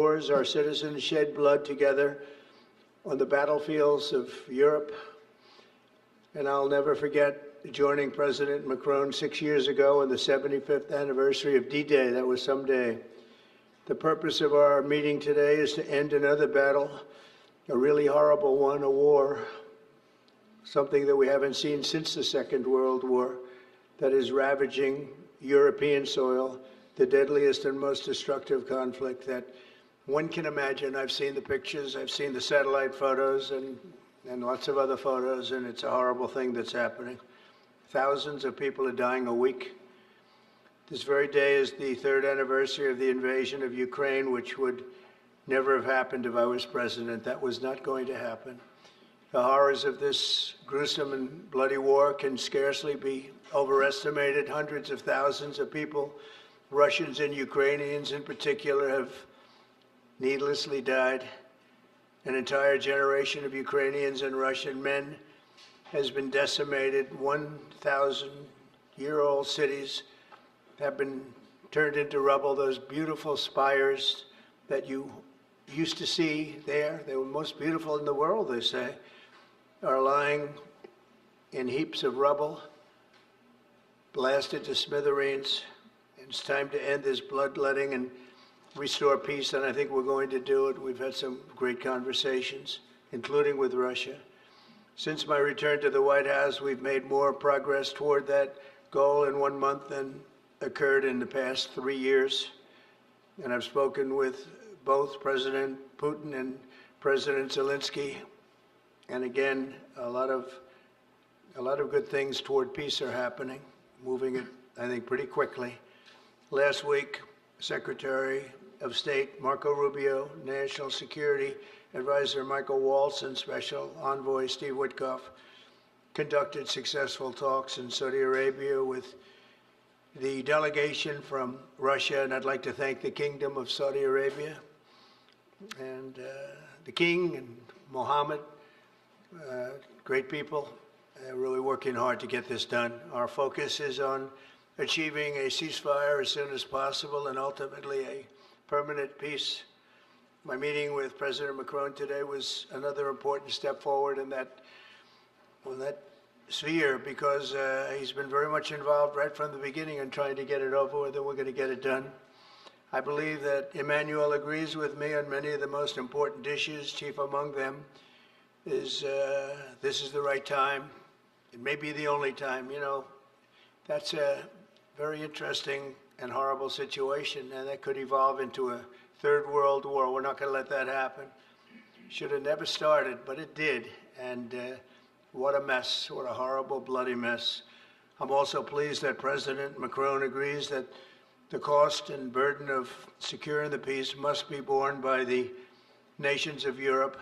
Wars, our citizens shed blood together on the battlefields of Europe. And I'll never forget joining President Macron 6 years ago on the 75th anniversary of D-Day. That was someday. The purpose of our meeting today is to end another battle, a really horrible one, a war, something that we haven't seen since the Second World War, that is ravaging European soil, the deadliest and most destructive conflict that one can imagine. I've seen the pictures, I've seen the satellite photos and lots of other photos, and it's a horrible thing that's happening. Thousands of people are dying a week. This very day is the 3rd anniversary of the invasion of Ukraine, which would never have happened if I was president. That was not going to happen. The horrors of this gruesome and bloody war can scarcely be overestimated. Hundreds of thousands of people, Russians and Ukrainians in particular, have needlessly died. An entire generation of Ukrainians and Russian men has been decimated. 1,000-year-old cities have been turned into rubble. Those beautiful spires that you used to see there, they were most beautiful in the world, they say, are lying in heaps of rubble, blasted to smithereens. It's time to end this bloodletting and restore peace, and I think we're going to do it. We've had some great conversations, including with Russia. Since my return to the White House, we've made more progress toward that goal in 1 month than occurred in the past 3 years. And I've spoken with both President Putin and President Zelensky. And again, a lot of good things toward peace are happening, moving it, I think, pretty quickly. Last week, Secretary of State Marco Rubio, National Security Advisor Michael Waltz, and Special Envoy Steve Witkoff conducted successful talks in Saudi Arabia with the delegation from Russia, and I'd like to thank the Kingdom of Saudi Arabia and the King and Mohammed, great people, really working hard to get this done. Our focus is on achieving a ceasefire as soon as possible and ultimately a permanent peace. My meeting with President Macron today was another important step forward in that sphere, because he's been very much involved right from the beginning in trying to get it over with, and we're going to get it done. I believe that Emmanuel agrees with me on many of the most important issues. Chief among them is this is the right time. It may be the only time. You know, that's a very interesting and horrible situation, and that could evolve into a third world war. We're not going to let that happen. Should have never started, but it did. And what a mess, what a horrible, bloody mess. I'm also pleased that President Macron agrees that the cost and burden of securing the peace must be borne by the nations of Europe,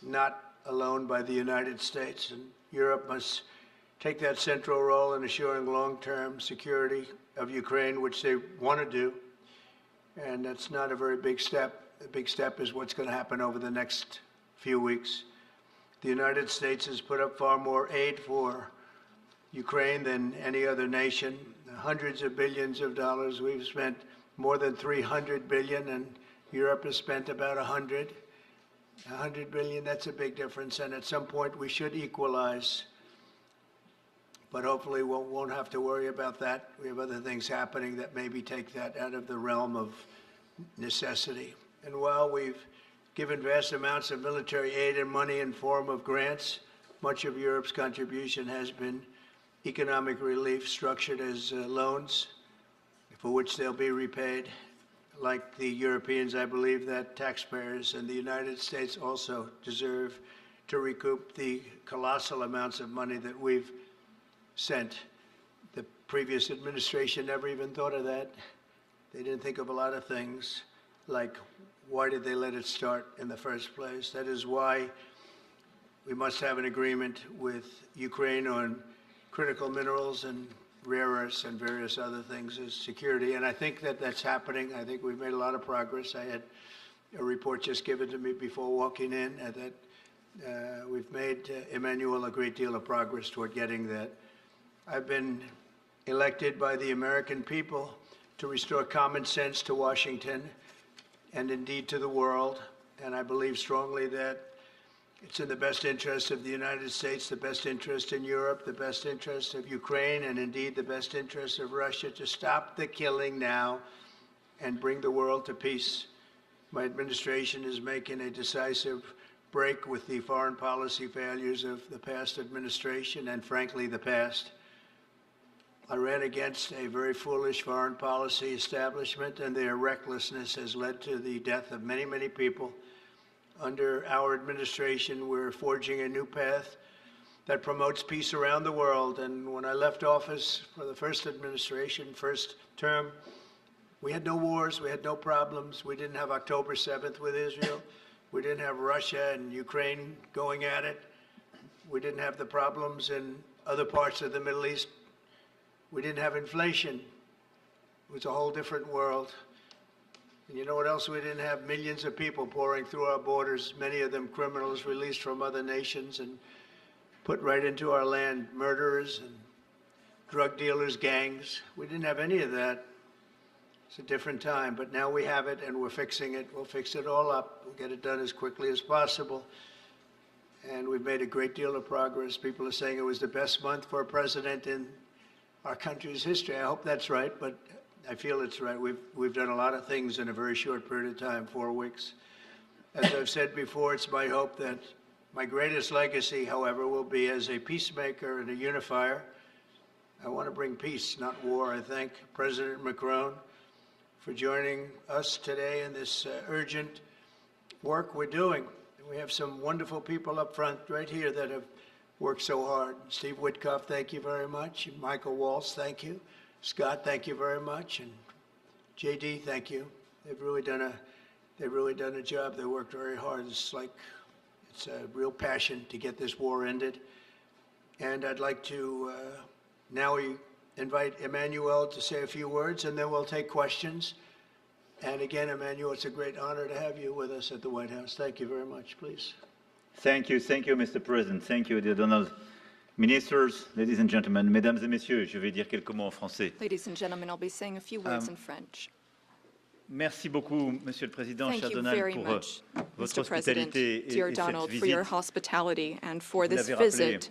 not alone by the United States. And Europe must take that central role in assuring long-term security of Ukraine, which they want to do. And that's not a very big step. The big step is what's going to happen over the next few weeks. The United States has put up far more aid for Ukraine than any other nation. Hundreds of billions of dollars. We've spent more than 300 billion, and Europe has spent about 100 billion. That's a big difference, and at some point we should equalize. But hopefully we won't have to worry about that. We have other things happening that maybe take that out of the realm of necessity. And while we've given vast amounts of military aid and money in form of grants, much of Europe's contribution has been economic relief structured as loans for which they'll be repaid. Like the Europeans, I believe that taxpayers in the United States also deserve to recoup the colossal amounts of money that we've sent. The previous administration never even thought of that. They didn't think of a lot of things, like why did they let it start in the first place? That is why we must have an agreement with Ukraine on critical minerals and rare earths and various other things as security. And I think that that's happening. I think we've made a lot of progress. I had a report just given to me before walking in that we've made, Emmanuel, a great deal of progress toward getting that. I've been elected by the American people to restore common sense to Washington and indeed to the world. And I believe strongly that it's in the best interest of the United States, the best interest in Europe, the best interest of Ukraine, and indeed the best interest of Russia to stop the killing now and bring the world to peace. My administration is making a decisive break with the foreign policy failures of the past administration and, frankly, the past. I ran against a very foolish foreign policy establishment, and their recklessness has led to the death of many, many people. Under our administration, we're forging a new path that promotes peace around the world. And when I left office for the first administration, first term, we had no wars, we had no problems. We didn't have October 7th with Israel. We didn't have Russia and Ukraine going at it. We didn't have the problems in other parts of the Middle East. We didn't have inflation. It was a whole different world. And you know what else we didn't have? Millions of people pouring through our borders, many of them criminals released from other nations and put right into our land, murderers and drug dealers, gangs. We didn't have any of that. It's a different time, but now we have it and we're fixing it. We'll fix it all up. We'll get it done as quickly as possible. And we've made a great deal of progress. People are saying it was the best month for a president in our country's history. I hope that's right, but I feel it's right. We've done a lot of things in a very short period of time, 4 weeks. As I've said before, it's my hope that my greatest legacy, however, will be as a peacemaker and a unifier. I want to bring peace, not war. I thank President Macron for joining us today in this urgent work we're doing. We have some wonderful people up front right here that have worked so hard. Steve Witkoff, thank you very much. And Michael Waltz, thank you. Scott, thank you very much. And JD, thank you. They've really done a job. They worked very hard. It's a real passion to get this war ended. And I'd like to now invite Emmanuel to say a few words, and then we'll take questions. And again, Emmanuel, it's a great honor to have you with us at the White House. Thank you very much, please. Thank you, Mr. President. Thank you, dear Donald. Ministers, ladies and gentlemen, mesdames et messieurs, je vais dire quelques mots en français. Ladies and gentlemen, I'll be saying a few words in French. Merci beaucoup, Monsieur le Président, cher Thank you Donald, very pour much, votre Mr. President, hospitalité dear et Donald, cette for your visite. hospitality and for Vous this l'avez rappelé, visit.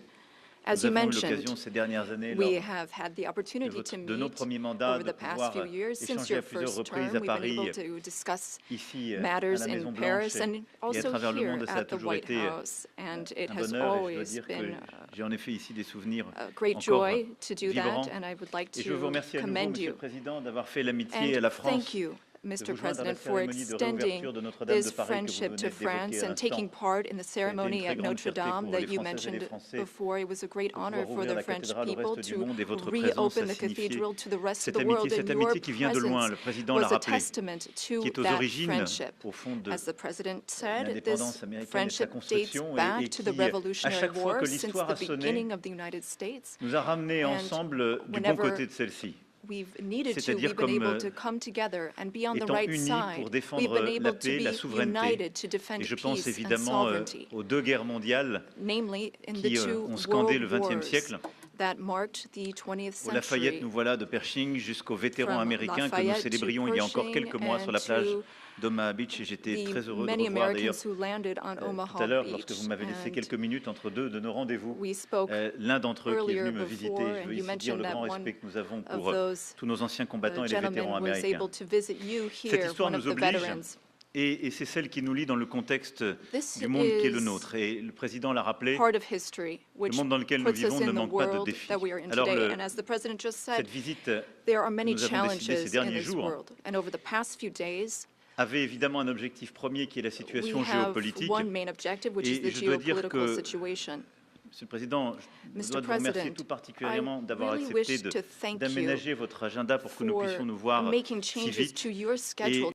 As nous you avons eu mentioned, l'occasion ces dernières années, we lors have had the opportunity to de nos meet premiers mandats, over de the past pouvoir few years. Since échanger your à plusieurs first reprises term, à we've been Paris, able to discuss ici, à matters la in Maison Paris Blanche, and et à also travers le here monde, ça a at the toujours White été House. And it un has bonheur, et je dois always dire que been j'ai en effet ici des souvenirs a great encore joy to do vibrants. that, and I would like Et je veux vous to remercier à nouveau, commend Monsieur le you. Président, d'avoir fait l'amitié à And la France. thank you, Mr. vous joindre à la President, for cérémonie de extending réouverture de Notre-Dame de this Paris que vous friendship venez to d'évoquer France à and taking l'instant. part in the Ça a été une ceremony très at grande Notre fierté Dame pour that les you Françaises et les mentioned Français before. It was a great de honor pouvoir for ouvrir the la French cathédrale au people reste du to monde et votre présence reopen a the signifié cathedral to the rest of cette the world. amitié, And cette your amitié qui vient de loin. Le presence président l'a was a rappelé, testament qui to est aux that origines, friendship. au fond, de As the President said, l'indépendance this américaine et de sa friendship dates construction, et back to the qui, à Revolutionary chaque fois War, que since l'histoire the a sonné, beginning of the United States. nous a ramenés And ensemble du bon whenever côté de celle-ci. We've needed to, C'est-à-dire we've been comme able to come together and be on the étant right unis side. pour We've défendre been la able to paix, la be souveraineté. united to defend Et je pense peace and évidemment sovereignty, aux deux guerres mondiales namely in the qui two ont scandé le world XXe wars siècle. that marked the 20th Au Lafayette, century. nous voilà de Pershing jusqu'aux vétérans From américains que nous Lafayette to célébrions il y a encore Pershing quelques mois sur la and plage to d'Omaha Beach, et j'étais très the heureux de many revoir d'ailleurs Americans who landed on tout à Omaha l'heure, lorsque Beach. vous m'avez laissé And quelques minutes entre deux de nos rendez-vous, we spoke l'un d'entre eux qui est venu earlier me visiter. before, Je and veux you ici dire le mentioned grand that respect que nous avons of pour those tous nos anciens combattants et les vétérans gentlemen was américains. able to visit you Cette here, histoire one of nous the oblige, veterans. et c'est celle qui nous lie dans le contexte This du monde qui est le is nôtre. Et le président l'a rappelé, part of history, which le monde dans lequel nous puts us vivons ne in the manque pas de world défis. that we are in Alors today. And as the President just said, cette visite there are many nous avons décidé ces challenges in derniers this jours world. And over the past few days, avait évidemment un objectif premier qui est la we situation have géopolitique. one main objective, which Et is the je dois dire geopolitical que, situation. Monsieur le Président, je Mr. dois vous remercier President, tout particulièrement I d'avoir really accepté wish to thank you d'aménager votre agenda pour que nous for puissions nous voir making si changes vite. to your schedule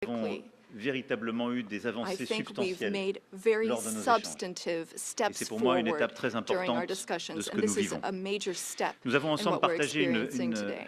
Nous avons quickly. véritablement eu des I avancées think we've substantielles. made very lors de nos échanges. substantive Et steps c'est pour moi une forward étape très during our importante de discussions, ce and que nous this is vivons. a major step Nous avons in ensemble what we're partagé experiencing today.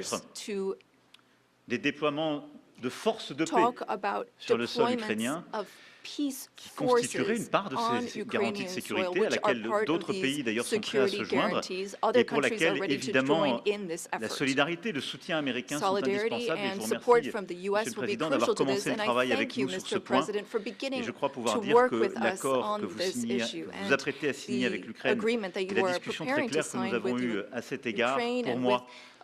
peut-être to des déploiements de forces de paix talk about sur le sol deployments ukrainien of peace qui constitueraient une forces part de on ces garanties de Ukrainian soil, sécurité à which are laquelle part of d'autres pays these d'ailleurs sont prêts à se security joindre guarantees. Other et pour countries are laquelle ready to évidemment join in this la effort. solidarité et le soutien américain sont Solidarity indispensables et je and vous support remercie, from the Monsieur U.S. le will be Président, d'avoir crucial to commencé this, le and I travail avec thank you, nous sur ce Mr. point. President, for Et beginning je crois pouvoir to dire work que with us l'accord que on vous this signez, issue. que vous And apprêtez à signer avec the l'Ukraine agreement that et you la are discussion très preparing to claire que nous sign avons with eue à cet égard, Ukraine pour and with moi,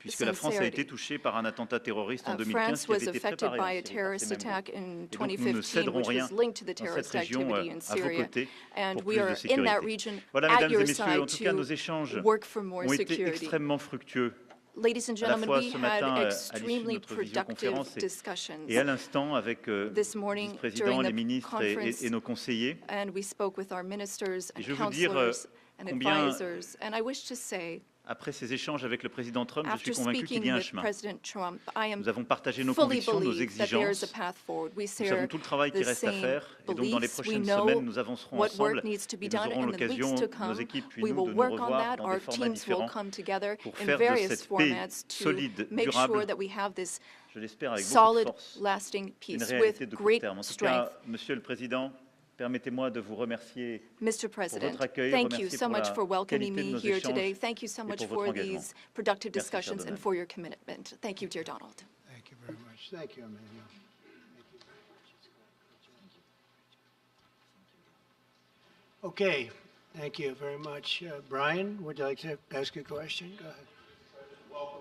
puisque la France a été sincerity. touchée par un attentat terroriste en 2015 France qui was avait été affected préparé by en a Syrie par terrorist ces mêmes attack groupes. in Et donc nous ne 2015, céderons which rien was linked to the dans cette terrorist région activity in à vos Syria. côtés And pour we plus are de in that sécurité. region Voilà, at mesdames your et messieurs, en side tout cas nos to échanges work for more ont été security. extrêmement fructueux Ladies and à la gentlemen, fois we ce had matin à l'issue de extremely notre productive visioconférence discussions. et à l'instant avec le This morning vice-président, during les the ministres conference, et nos conseillers. and we spoke with our ministers Et and je veux vous dire counselors and combien, advisors. And I wish to say, après ces échanges avec le président Trump, je suis after convaincu qu'il speaking y a un with chemin. President Trump, I am Nous avons partagé nos fully convictions, nos believe that there is a exigences. path forward. We Nous savons share tout le travail qui the reste à same faire. Et donc, dans les beliefs. We prochaines know semaines, nous avancerons what ensemble. work needs to be Et nous done, aurons and in the weeks l'occasion, to nos come, équipes puis we nous, will de nous work on revoir that. dans Our des formats teams will différents come together pour in faire de various cette paix formats to solide, make durable, sure that we have this je l'espère avec beaucoup de solid, force, lasting une peace réalité with de court great terme. En tout strength. cas, Monsieur le Président, permettez-moi de vous remercier Mr. pour President, votre accueil, thank you remercier so pour much la for welcoming qualité de me nos here échanges today. Thank you so et much pour for votre engagement. these productive Merci, cher discussions and Donald. for your commitment. Thank you, dear Donald. Thank you very much. Thank you, Emmanuel. Okay, thank you very much. Brian, would you like to ask a question? Go ahead. Welcome,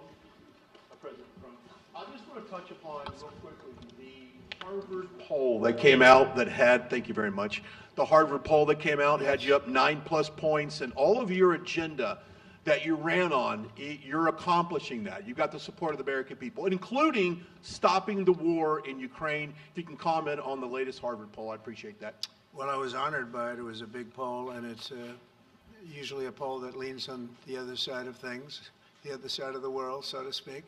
President Trump. I just want to touch upon real quickly the Harvard poll that came out that had, thank you very much, the Harvard poll that came out had you up 9+ points, and all of your agenda that you ran on, you're accomplishing that. You got the support of the American people, including stopping the war in Ukraine. If you can comment on the latest Harvard poll, I appreciate that. Well, I was honored by it. It was a big poll, and it's usually a poll that leans on the other side of things, the other side of the world, so to speak.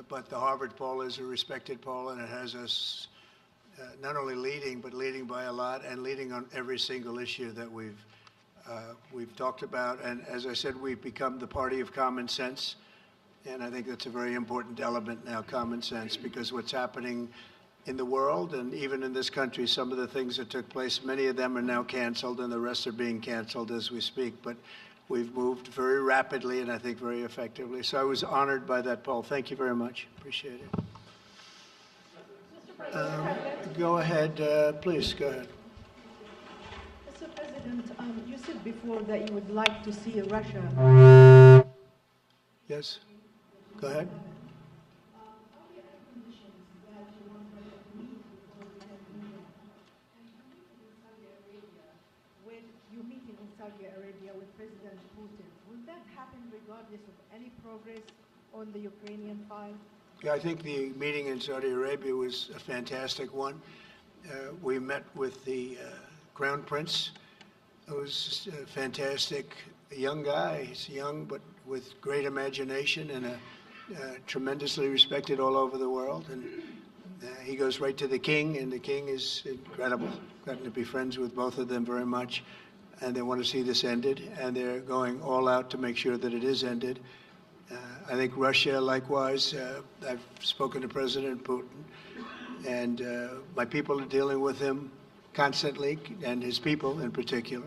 But the Harvard poll is a respected poll, and it has us not only leading, but leading by a lot, and leading on every single issue that we've talked about. And as I said, we've become the party of common sense, and I think that's a very important element now, common sense, because what's happening in the world and even in this country, some of the things that took place, many of them are now canceled, and the rest are being canceled as we speak. But we've moved very rapidly and I think very effectively. So I was honored by that poll. Thank you very much. Appreciate it. Go ahead, please, go ahead. Mr. President, you said before that you would like to see Russia. Yes, go ahead. When you're meeting in Saudi Arabia with President Putin, will that happen regardless of any progress on the Ukrainian file? Yeah, I think the meeting in Saudi Arabia was a fantastic one. We met with the Crown Prince, who's a fantastic young guy. He's young, but with great imagination and tremendously respected all over the world. And he goes right to the king, and the king is incredible. Gotten to be friends with both of them very much, and they want to see this ended, and they're going all out to make sure that it is ended. I think Russia, likewise, I've spoken to President Putin, and my people are dealing with him constantly, and his people in particular.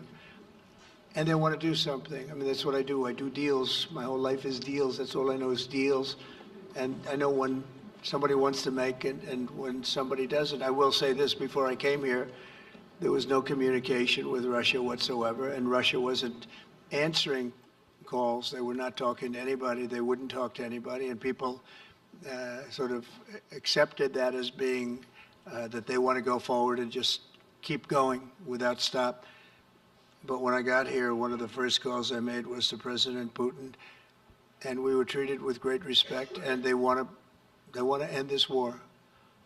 And they want to do something. I mean, that's what I do. I do deals. My whole life is deals. That's all I know is deals. And I know when somebody wants to make it and when somebody doesn't. I will say this, before I came here, there was no communication with Russia whatsoever, and Russia wasn't answering calls. They were not talking to anybody. They wouldn't talk to anybody, and people sort of accepted that as being that they want to go forward and just keep going without stop. But when I got here, one of the first calls I made was to President Putin, and we were treated with great respect, and they want to end this war.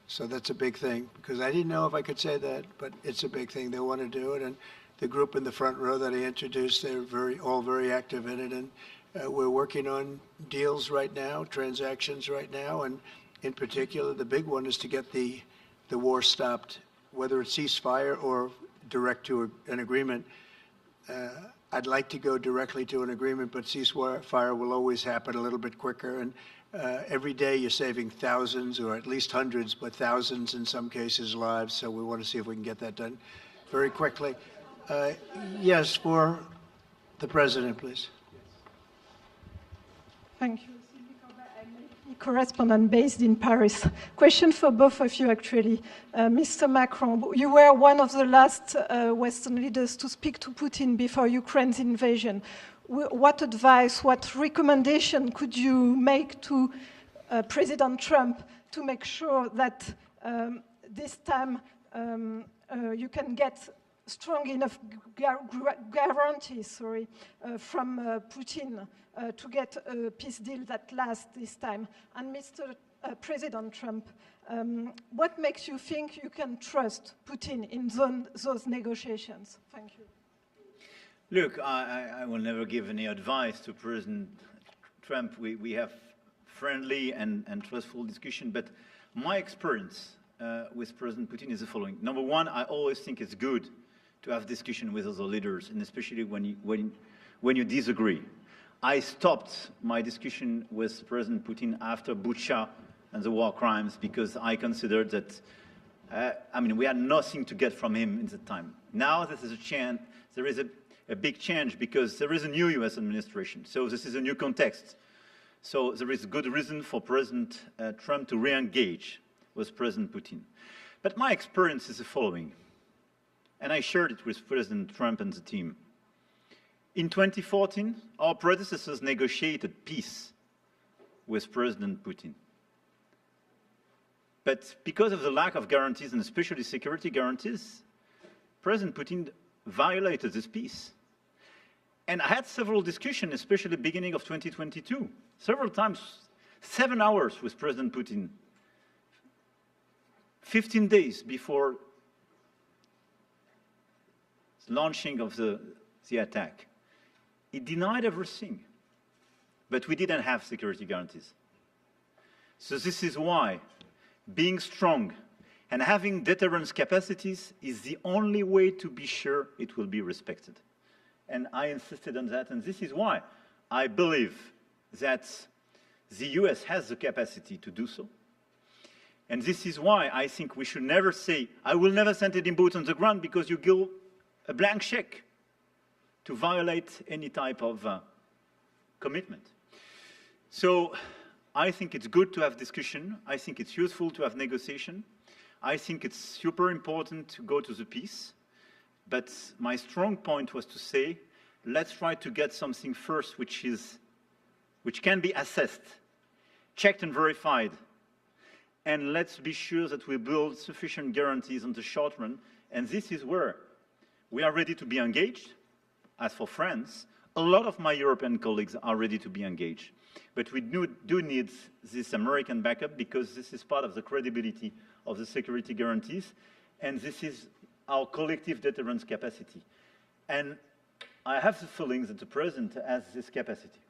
So that's a big thing, because I didn't know if I could say that, but it's a big thing. They want to do it, and the group in the front row that I introduced, they're all very active in it, and we're working on deals right now, transactions right now, and in particular, the big one is to get the war stopped, whether it's ceasefire or direct to an agreement. I'd like to go directly to an agreement, but ceasefire will always happen a little bit quicker, and every day you're saving thousands, or at least hundreds, but thousands in some cases lives, so we want to see if we can get that done very quickly. Yes, for the President, please. Thank you. Correspondent based in Paris. Question for both of you, actually. Mr. Macron, you were one of the last Western leaders to speak to Putin before Ukraine's invasion. What advice, what recommendation could you make to President Trump to make sure that this time you can get strong enough guarantee, from Putin to get a peace deal that lasts this time? And Mr. President Trump, what makes you think you can trust Putin in those negotiations? Thank you. Look, I will never give any advice to President Trump. We have friendly and trustful discussion, but my experience with President Putin is the following. Number one, I always think it's good to have discussion with other leaders, and especially when you disagree. I stopped my discussion with President Putin after Bucha and the war crimes because I considered that, we had nothing to get from him in the time. Now there is a big change because there is a new US administration. So this is a new context. So there is good reason for President Trump to re-engage with President Putin. But my experience is the following, and I shared it with President Trump and the team. In 2014, our predecessors negotiated peace with President Putin. But because of the lack of guarantees, and especially security guarantees, President Putin violated this peace. And I had several discussions, especially beginning of 2022, several times, 7 hours with President Putin, 15 days before the launching of the attack. He denied everything, but we didn't have security guarantees. So this is why being strong and having deterrence capacities is the only way to be sure it will be respected. And I insisted on that, and this is why I believe that the US has the capacity to do so. And this is why I think we should never say, I will never send any boots on the ground, because you give a blank check to violate any type of commitment. So I think it's good to have discussion. I think it's useful to have negotiation. I think it's super important to go to the peace. But my strong point was to say, let's try to get something first which can be assessed, checked and verified. And let's be sure that we build sufficient guarantees on the short run. And this is where we are ready to be engaged. As for France, a lot of my European colleagues are ready to be engaged. But we do need this American backup, because this is part of the credibility of the security guarantees, and this is our collective deterrence capacity. And I have the feeling that the President has this capacity.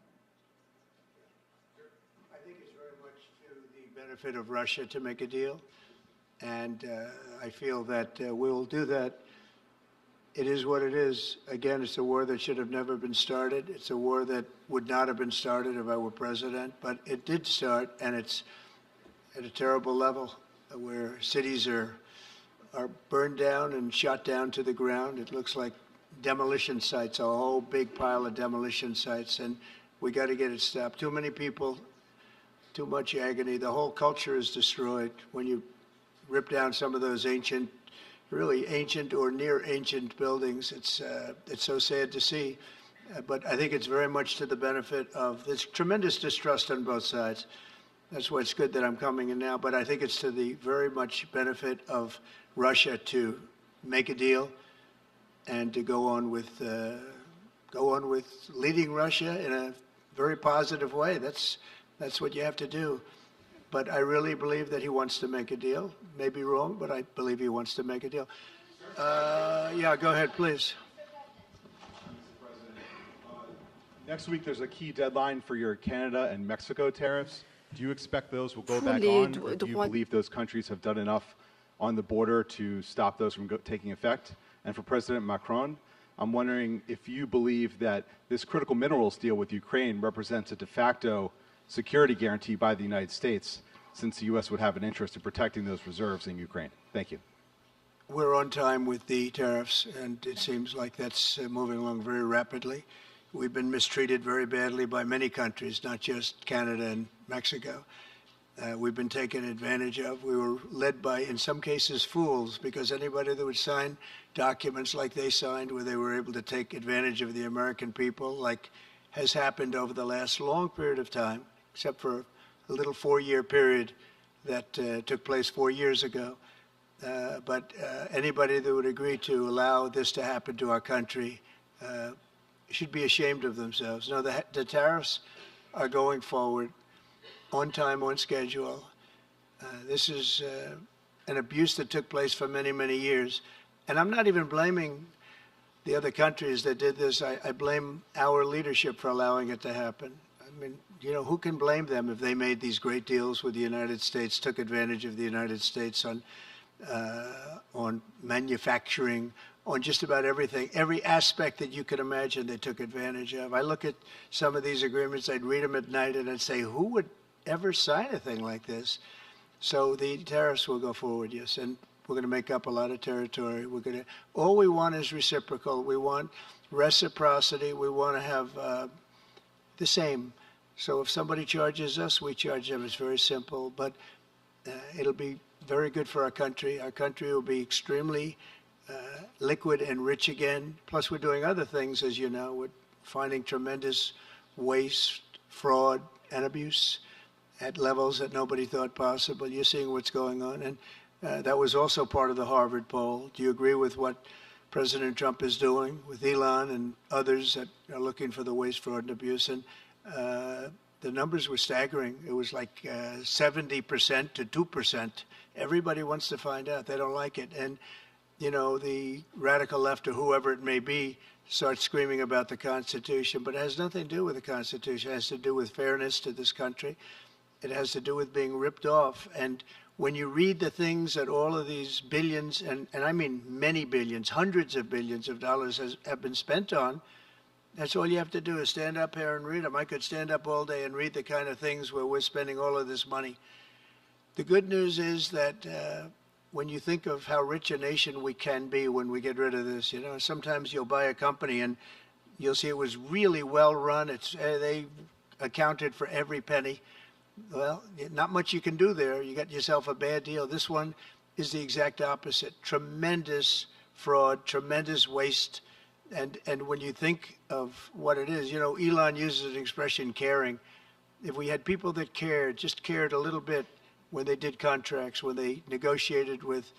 I think it's very much to the benefit of Russia to make a deal, and I feel that we'll do that. It is what it is. Again, it's a war that should have never been started. It's a war that would not have been started if I were president, but it did start, and it's at a terrible level where cities are burned down and shot down to the ground. It looks like demolition sites, a whole big pile of demolition sites, and we got to get it stopped. Too many people, too much agony. The whole culture is destroyed when you rip down some of those really ancient or near ancient buildings. It's so sad to see, but I think it's very much to the benefit of this tremendous distrust on both sides. That's why it's good that I'm coming in now, but I think it's to the very much benefit of Russia to make a deal and to go on with leading Russia in a very positive way. That's what you have to do. But I really believe that he wants to make a deal. Maybe wrong, but I believe he wants to make a deal. Yeah, go ahead, please. Next week, there's a key deadline for your Canada and Mexico tariffs. Do you expect those will go back on, or do you believe those countries have done enough on the border to stop those from taking effect? And for President Macron, I'm wondering if you believe that this critical minerals deal with Ukraine represents a de facto security guarantee by the United States, since the U.S. would have an interest in protecting those reserves in Ukraine. Thank you. We're on time with the tariffs, and it seems like that's moving along very rapidly. We've been mistreated very badly by many countries, not just Canada and Mexico. We've been taken advantage of. We were led by, in some cases, fools, because anybody that would sign documents like they signed, where they were able to take advantage of the American people, like has happened over the last long period of time, except for a little 4-year period that took place 4 years ago. But anybody that would agree to allow this to happen to our country should be ashamed of themselves. No, the tariffs are going forward on time, on schedule. This is an abuse that took place for many, many years. And I'm not even blaming the other countries that did this. I blame our leadership for allowing it to happen. I mean, you know, who can blame them if they made these great deals with the United States, took advantage of the United States on manufacturing, on just about everything, every aspect that you could imagine they took advantage of. I look at some of these agreements, I'd read them at night, and I'd say, who would ever sign a thing like this? So the tariffs will go forward, yes, and we're going to make up a lot of territory. All we want is reciprocal. We want reciprocity. We want to have the same. So if somebody charges us, we charge them. It's very simple, but it'll be very good for our country. Our country will be extremely liquid and rich again. Plus, we're doing other things, as you know. We're finding tremendous waste, fraud, and abuse at levels that nobody thought possible. You're seeing what's going on. And that was also part of the Harvard poll. Do you agree with what President Trump is doing with Elon and others that are looking for the waste, fraud, and abuse? And the numbers were staggering. It was like 70% to 2%. Everybody wants to find out. They don't like it. And, you know, the radical left or whoever it may be starts screaming about the Constitution, but it has nothing to do with the Constitution. It has to do with fairness to this country. It has to do with being ripped off. And when you read the things that all of these billions, and I mean many billions, hundreds of billions of dollars have been spent on, that's all you have to do is stand up here and read them. I could stand up all day and read the kind of things where we're spending all of this money. The good news is that when you think of how rich a nation we can be when we get rid of this, you know, sometimes you'll buy a company and you'll see it was really well run. They accounted for every penny. Well, not much you can do there. You got yourself a bad deal. This one is the exact opposite. Tremendous fraud, tremendous waste. And when you think of what it is, you know, Elon uses an expression, caring. If we had people that cared, just cared a little bit when they did contracts, when they negotiated with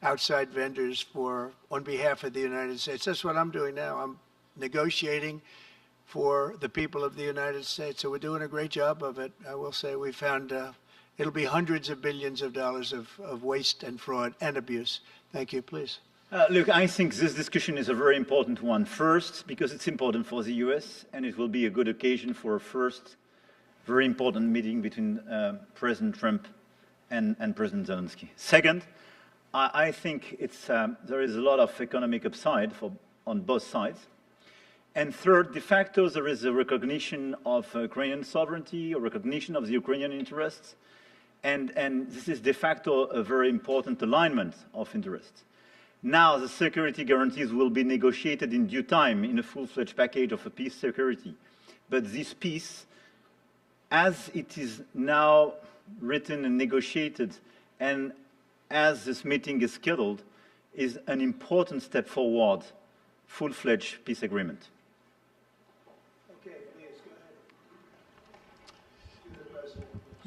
outside vendors on behalf of the United States. That's what I'm doing now. I'm negotiating for the people of the United States. So we're doing a great job of it. I will say we found it'll be hundreds of billions of dollars of waste and fraud and abuse. Thank you. Please. Look, I think this discussion is a very important one. First, because it's important for the US, and it will be a good occasion for a first very important meeting between President Trump and President Zelensky. Second, I think there is a lot of economic upside on both sides. And third, de facto, there is a recognition of Ukrainian sovereignty, a recognition of the Ukrainian interests, and this is de facto a very important alignment of interests. Now, the security guarantees will be negotiated in due time in a full-fledged package of a peace security. But this peace, as it is now written and negotiated, and as this meeting is scheduled, is an important step forward, full-fledged peace agreement.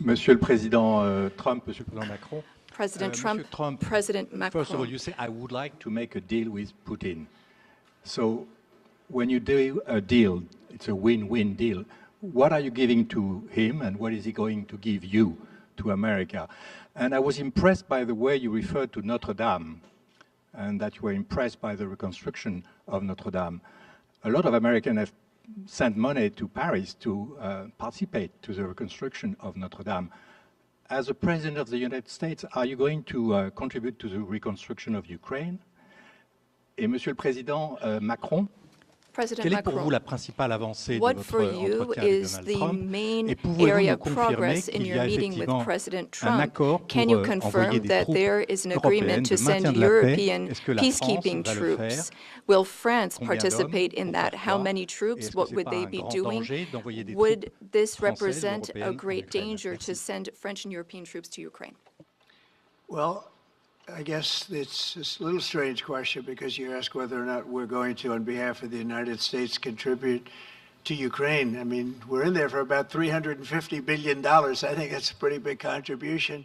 Monsieur le Président Trump, Monsieur le Président Macron. President Trump, Monsieur Trump, President Macron. First of all, you say, I would like to make a deal with Putin. So when you do a deal, it's a win-win deal. What are you giving to him, and what is he going to give you, to America? And I was impressed by the way you referred to Notre Dame, and that you were impressed by the reconstruction of Notre Dame. A lot of Americans have sent money to Paris to participate to the reconstruction of Notre Dame. As a President of the United States, are you going to contribute to the reconstruction of Ukraine? Et Monsieur le Président Macron, President quelle est pour vous Macron, la principale avancée de what votre for you entretien avec is Donald the Trump? main Et pouvez-vous area nous of confirmer progress in qu'il y your a meeting with effectivement President un Trump? accord Can pour you envoyer confirm des that troupes there is an européennes agreement to de send maintien de la paix? European Est-ce que la France peacekeeping va le troops? faire? Will France Combien participate d'hommes? in that? Pour How faire many quoi? troops? Est-ce que What c'est would pas they un be grand doing? danger d'envoyer des Would troupes this françaises ou represent a européennes en great Ukraine? danger to Merci. send French and European troops to Ukraine? Well, I guess it's a little strange question because you ask whether or not we're going to, on behalf of the United States, contribute to Ukraine. I mean, we're in there for about $350 billion. I think that's a pretty big contribution.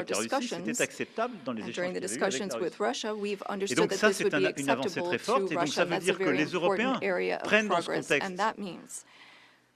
our avec la Russie, discussions, c'était acceptable dans les and échanges during the qu'il y avait eu avec discussions la with Russie. Russia, we've Et understood donc that ça, this c'est would be une avancée acceptable très to forte, et donc Russia, ça and veut that's a dire que very les Européens important area of prennent dans ce progress, contexte and that means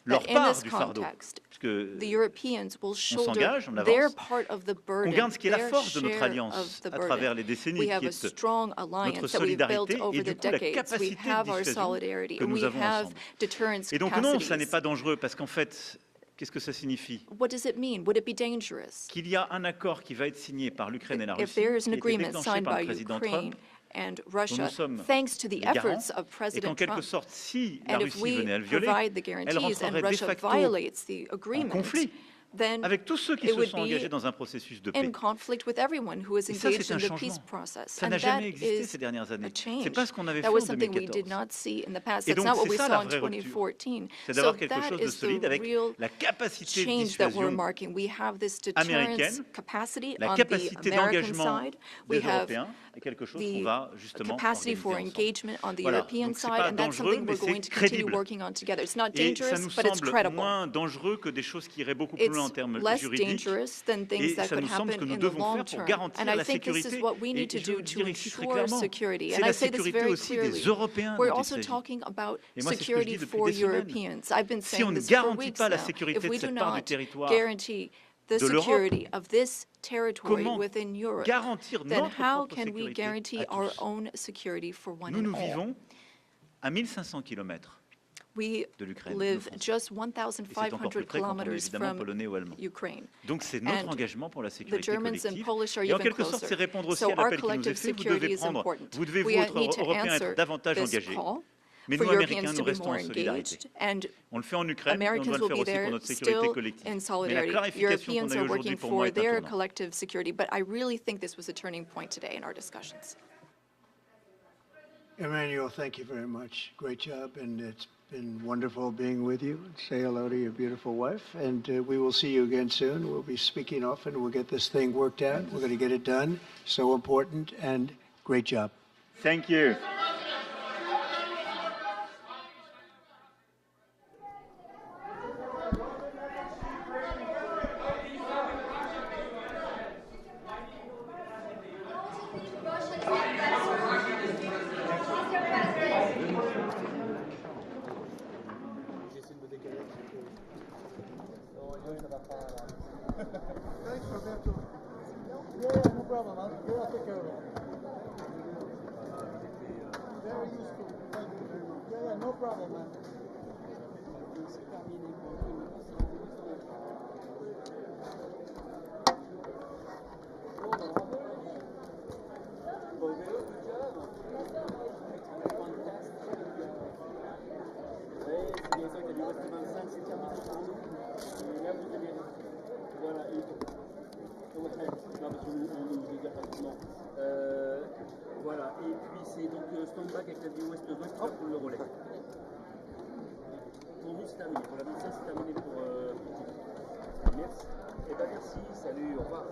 leur that in part this du fardeau, context, puisque the Europeans will shoulder s'engage, on their avance, part of the qu'on burden, garde ce qui est la their force de notre share alliance of the à travers burden. les décennies, We qui have a est strong notre alliance that we've built solidarité over et the du coup la decades. We capacité have de our dissuasion solidarity que and nous we avons have ensemble. deterrence Et donc non, ça n'est capacities. pas dangereux parce qu'en fait, qu'est-ce que ça signifie? What does it mean? Would it be dangerous? Qu'il y a un accord qui va être signé par l'Ukraine et la If Russie, there is qui an a été agreement déclenché signed par by le président Ukraine Trump, and dont nous Russia, sommes thanks to the les garants, efforts of et qu'en President quelque Trump, sorte, si la and if Russie we venait à le violer, provide the elle guarantees and rentrerait de Russia facto violates the en agreement, conflit then avec tous ceux qui it se would sont be engagés dans un processus de in paix. conflict with everyone who is Et ça, engaged c'est in un the peace changement. process. Ça And n'a that jamais existé is ces dernières années. a change. C'est pas ce qu'on avait That fait was en something we did 2014. not see in the past. Et That's donc, not what c'est we ça saw la in vraie rupture. 2014. C'est So d'avoir quelque that chose de is solide the avec real la capacité de change that we're dissuasion marking. We have this américaine, deterrence capacity la on the capacité American d'engagement side. des We have Européens est quelque chose qu'on the va justement capacity for organiser ensemble. engagement on the Voilà. European Donc, c'est side, pas and that's dangereux, something mais we're going c'est to continue crédible. working on together. It's not Et ça dangerous, nous but it's semble credible. moins dangereux que des choses qui iraient beaucoup plus loin en It's termes less juridiques. dangerous than things Et that ça could nous semble ce happen que nous in the devons long faire pour term. garantir And I la think this sécurité. is what we Et need to je veux do le to dire ici très ensure clairement, security. c'est And la I say this sécurité very aussi clearly. des Européens We're dont il also s'agit. talking about Et moi, c'est ce que je security dis depuis for des semaines. Europeans. I've been Si on saying ne this for garantit weeks pas la now. sécurité If de we do cette part du not territoire guarantee the de l'Europe, security of this territory comment within Europe, garantir then notre how propre can we sécurité guarantee à our tous? own security for one Nous, and nous all? vivons à 1500 km We de l'Ukraine, nous, live Français. just Et c'est encore 1,500 plus près quand on est kilometers évidemment from polonais ou allemand. Ukraine. Donc c'est notre And engagement pour la The sécurité Germans and collective. Polish are Et en even quelque sorte, closer. c'est répondre aussi So à our l'appel qui nous est collective fait. Vous security devez is prendre, important. vous devez, vous, We autres need to Européens, answer être davantage this engagés. call Mais for nous, Américains, Europeans nous to be restons more en solidarité. engaged, and On le fait en Ukraine, mais on Americans doit le will faire be aussi pour there notre sécurité still collective. in Mais la solidarity. clarification qu'on Europeans a eu are aujourd'hui working pour moi for est un their tournant. collective security, but I really think this was a turning point today in our discussions. Emmanuel, thank you very much. Great job, and it's been wonderful being with you. Say hello to your beautiful wife, and we will see you again soon. We'll be speaking often. We'll get this thing worked out. We're going to get it done. So important, and great job. Thank you. Voilà, et puis c'est donc stand-back avec la vie Ouest 20 qui va prendre le relais. Pour nous, c'est terminé. Pour la médecine, c'est terminé pour. Merci. Eh ben merci, salut, au revoir.